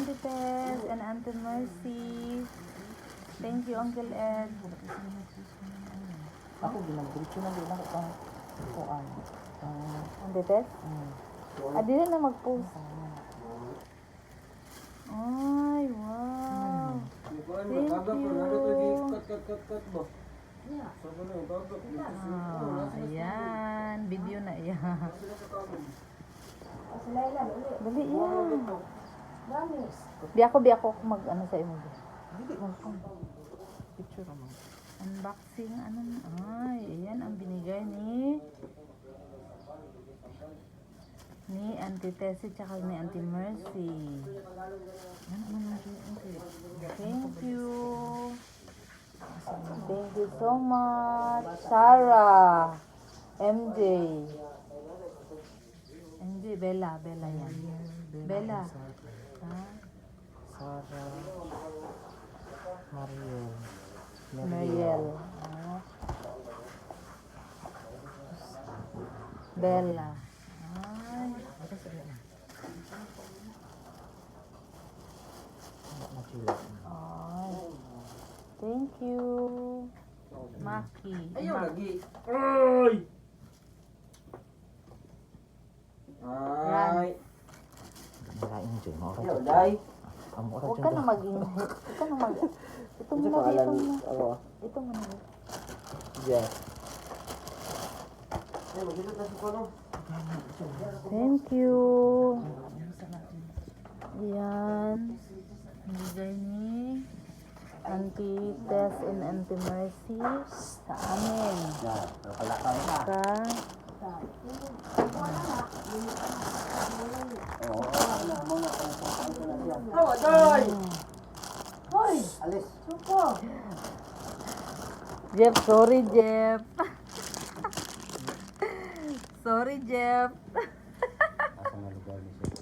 Auntie Tess and Auntie Mercy. Thank you, Uncle Ed. Ako ginagdiretso na din ako pang kuan. Auntie Tess? Di na mag-post. Ay, wow. Thank you. Ayan. Video na yan. Dali yan. Di ako mag-ano sa imo. Dili man ko. Picture naman. Unboxing. Ay, ayan ang binigay ni Auntie Tessie tsaka ni Auntie Mercy. Thank you. Thank you so much. Sarah. MJ. Bella yan. Bella. Ha? Sarah. Mariel. Bella. Ay. Ay. Thank you. Maki. Ayaw lagi. Ay! Ay! Malain dyan. Ayaw, day. Huwag ka na mag-inhit. Ito muna. Ito muna. Yes. Ay, mag-ilot na si Kono. Thank you. Yan. Bigay ni Auntie Tess and Auntie Mercy sa amin. Nakalakaw na. Sa Tawa, day! Hoy! Alis. Jeff, sorry Jeff. Sorry Jeff. Asa nga lugar ni siya?